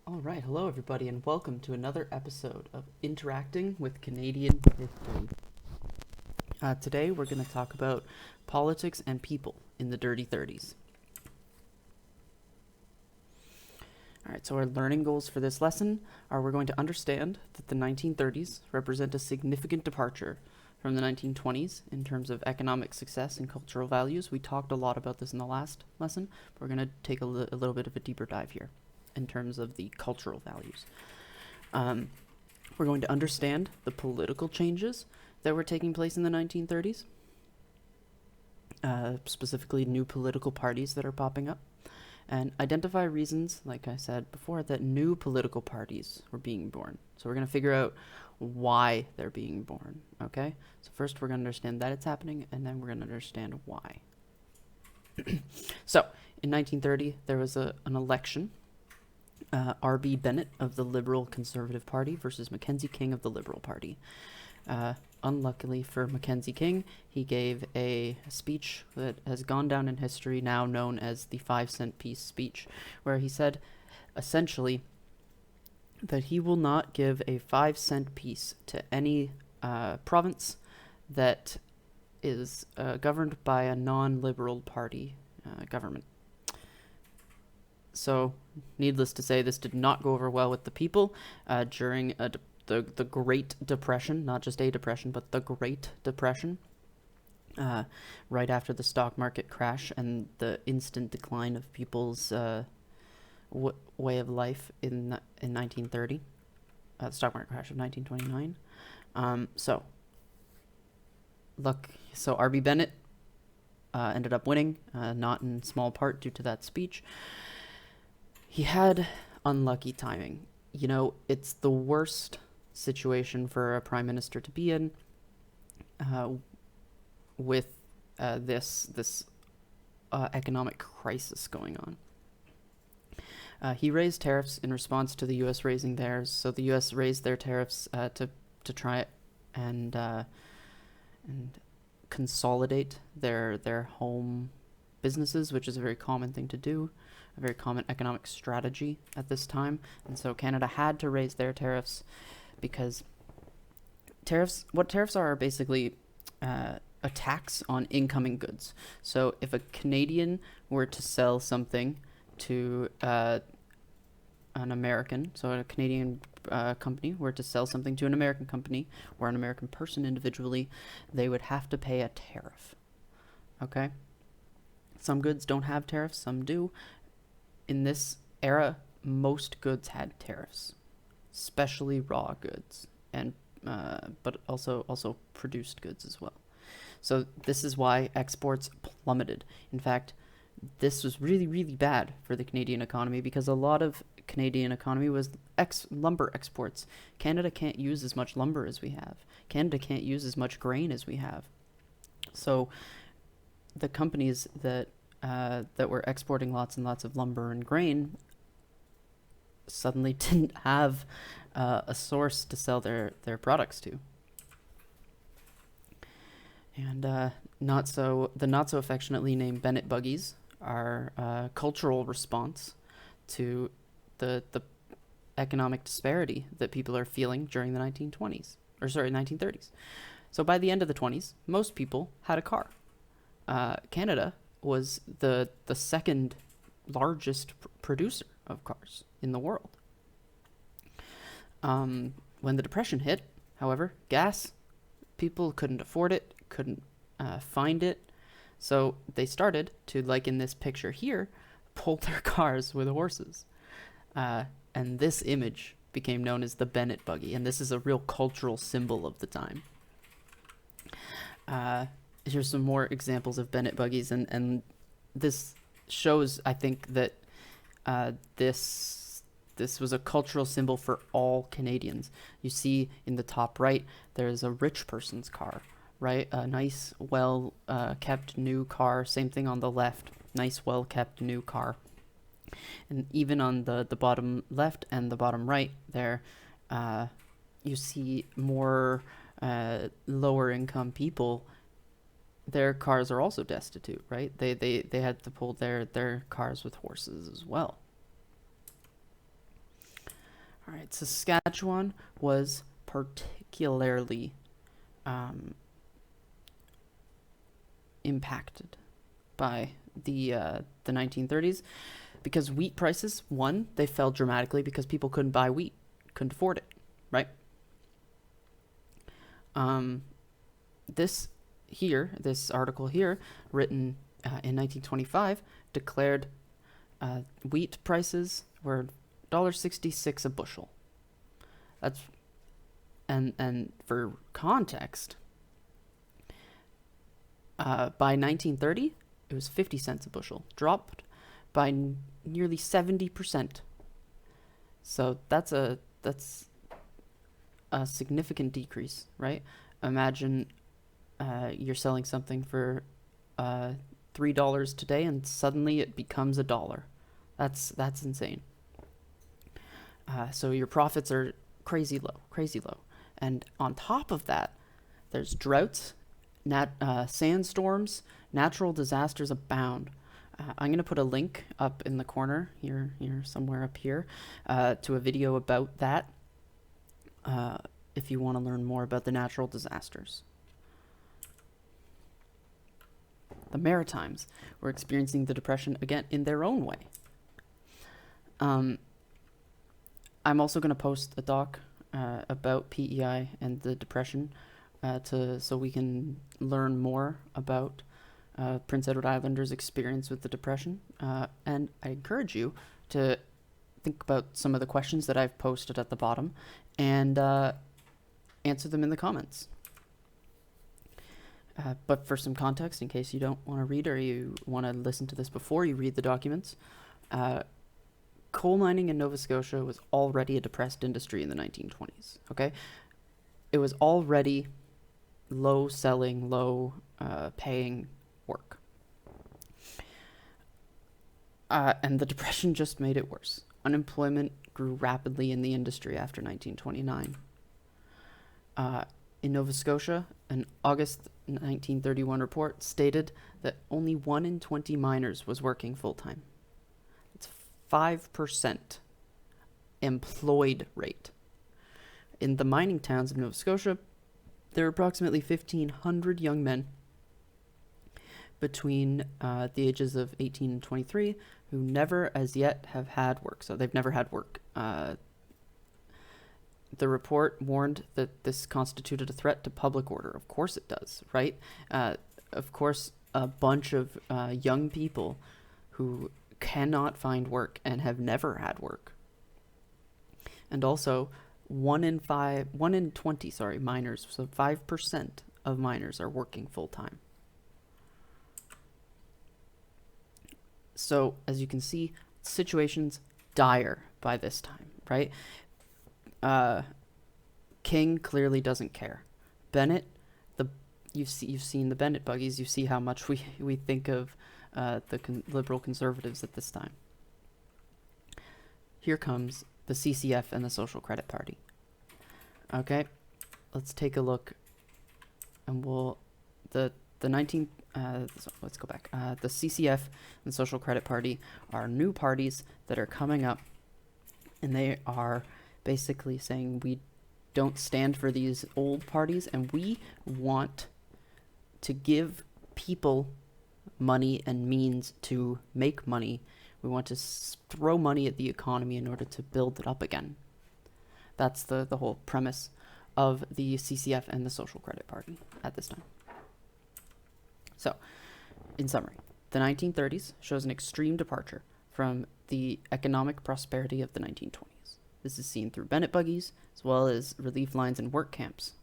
All right, hello everybody, and welcome to another episode of Interacting with Canadian History. Today we're going to talk about politics and people in the Dirty 30s. All right, so our learning goals for this lesson are we're going to understand that the 1930s represent a significant departure from the 1920s in terms of economic success and cultural values. We talked a lot about this in the last lesson, but we're going to take a little bit of a deeper dive here in terms of the cultural values. We're going to understand the political changes that were taking place in the 1930s, specifically new political parties that are popping up, and identify reasons, like I said before, that new political parties were being born. So we're going to figure out why they're being born, okay? So first we're going to understand that it's happening, and then we're going to understand why. So, in 1930, there was an election. R.B. Bennett of the Liberal Conservative Party versus Mackenzie King of the Liberal Party. Unluckily for Mackenzie King, he gave a speech that has gone down in history, now known as the 5-cent piece speech, where he said, essentially, that he will not give a 5-cent piece to any province that is governed by a non-liberal party government. So, needless to say, this did not go over well with the people during the Great Depression, not just a depression, but the Great Depression, right after the stock market crash and the instant decline of people's way of life in 1930, the stock market crash of 1929. So R.B. Bennett ended up winning, not in small part due to that speech. He had unlucky timing. You know, it's the worst situation for a prime minister to be in with this economic crisis going on. He raised tariffs in response to the U.S. raising theirs. So the U.S. raised their tariffs to try and consolidate their home businesses, which is a very common thing to do, a very common economic strategy at this time. And so Canada had to raise their tariffs because what tariffs are basically a tax on incoming goods. So if a Canadian were to sell something to an American, so a Canadian company were to sell something to an American company or an American person individually, they would have to pay a tariff. Okay? Some goods don't have tariffs, some do. In this era, most goods had tariffs, especially raw goods, and but also produced goods as well. So this is why exports plummeted. In fact, this was really, really bad for the Canadian economy because a lot of Canadian economy was lumber exports. Canada can't use as much lumber as we have. Canada can't use as much grain as we have. So the companies that were exporting lots and lots of lumber and grain suddenly didn't have a source to sell their products to. And the not so affectionately named Bennett buggies are a cultural response to the economic disparity that people are feeling during the 1930s. So by the end of the 20s, most people had a car. Canada was the second largest producer of cars in the world. When the Depression hit, however, gas, people couldn't afford it, couldn't find it, so they started to, like in this picture here, pull their cars with horses. And this image became known as the Bennett buggy, and this is a real cultural symbol of the time. Here's some more examples of Bennett buggies, and this shows, I think, that this was a cultural symbol for all Canadians. You see in the top right, there's a rich person's car, right? A nice, well-kept new car. Same thing on the left, nice, well-kept new car. And even on the bottom left and the bottom right there, you see more lower-income people. Their cars are also destitute, right? They had to pull their cars with horses as well. All right, Saskatchewan was particularly impacted by the 1930s because wheat prices, one, they fell dramatically because people couldn't buy wheat, couldn't afford it, right? This article here, written in 1925, declared wheat prices were $1.66 a bushel. That's and for context, by 1930, it was 50 cents a bushel, dropped by nearly 70%. So that's a significant decrease, right? Imagine you're selling something for $3 today, and suddenly it becomes $1. That's insane. So your profits are crazy low. And on top of that, there's droughts, sandstorms, natural disasters abound. I'm going to put a link up in the corner here somewhere up here to a video about that if you want to learn more about the natural disasters. The Maritimes were experiencing the Depression again in their own way. I'm also going to post a doc about PEI and the Depression so we can learn more about Prince Edward Islanders' experience with the Depression. And I encourage you to think about some of the questions that I've posted at the bottom and answer them in the comments. But for some context, in case you don't want to read or you want to listen to this before you read the documents, coal mining in Nova Scotia was already a depressed industry in the 1920s, okay? It was already low selling, low paying work. And the Depression just made it worse. Unemployment grew rapidly in the industry after 1929. In Nova Scotia, an August 1931 report stated that only 1 in 20 miners was working full-time. It's 5% employed rate. In the mining towns of Nova Scotia, there are approximately 1,500 young men between the ages of 18 and 23 who never as yet have had work. So they've never had work. The report warned that this constituted a threat to public order. Of course it does, right? Of course, a bunch of young people who cannot find work and have never had work. And also, 1 in 20 miners, so 5% of miners are working full-time. So, as you can see, situation's dire by this time, right? King clearly doesn't care. Bennett, you've seen the Bennett buggies. You see how much we think of the liberal conservatives at this time. Here comes the CCF and the Social Credit Party. Okay, let's take a look, and let's go back. The CCF and Social Credit Party are new parties that are coming up, and they are basically saying we don't stand for these old parties, and we want to give people money and means to make money. We want to throw money at the economy in order to build it up again. That's the whole premise of the CCF and the Social Credit Party at this time. So, in summary, the 1930s shows an extreme departure from the economic prosperity of the 1920s. This is seen through Bennett buggies, as well as relief lines and work camps.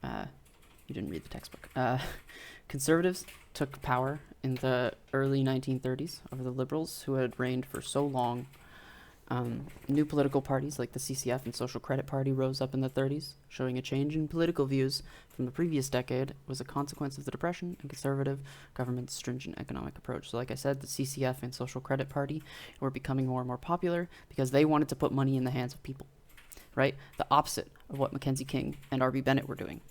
You didn't read the textbook. Conservatives took power in the early 1930s over the Liberals, who had reigned for so long. New political parties like the CCF and Social Credit Party rose up in the 30s, showing a change in political views from the previous decade was a consequence of the Depression and conservative government's stringent economic approach. So like I said, the CCF and Social Credit Party were becoming more and more popular because they wanted to put money in the hands of people, right? The opposite of what Mackenzie King and R.B. Bennett were doing.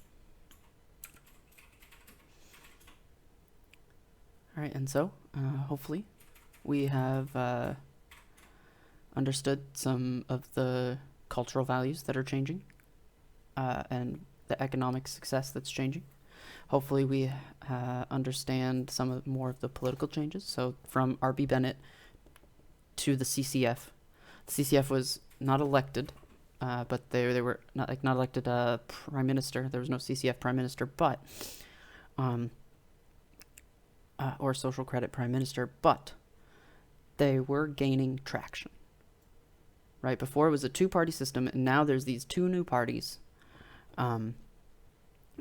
All right, and so hopefully we have understood some of the cultural values that are changing, and the economic success that's changing. Hopefully, we understand more of the political changes. So, from R.B. Bennett to the CCF. The CCF was not elected, but they were not elected prime minister. There was no CCF prime minister, but or social credit prime minister, but they were gaining traction. Right before it was a two-party system, and now there's these two new parties.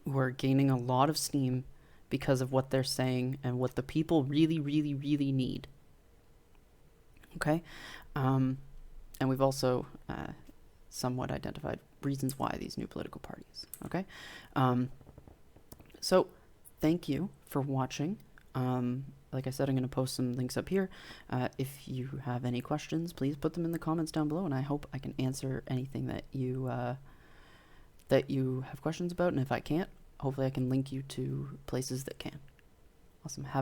Who are gaining a lot of steam because of what they're saying and what the people really, really, really need. Okay? And we've also somewhat identified reasons why these new political parties. Okay? So, thank you for watching. Like I said, I'm going to post some links up here. If you have any questions, please put them in the comments down below, and I hope I can answer anything that you have questions about. And if I can't, hopefully I can link you to places that can. Awesome. Have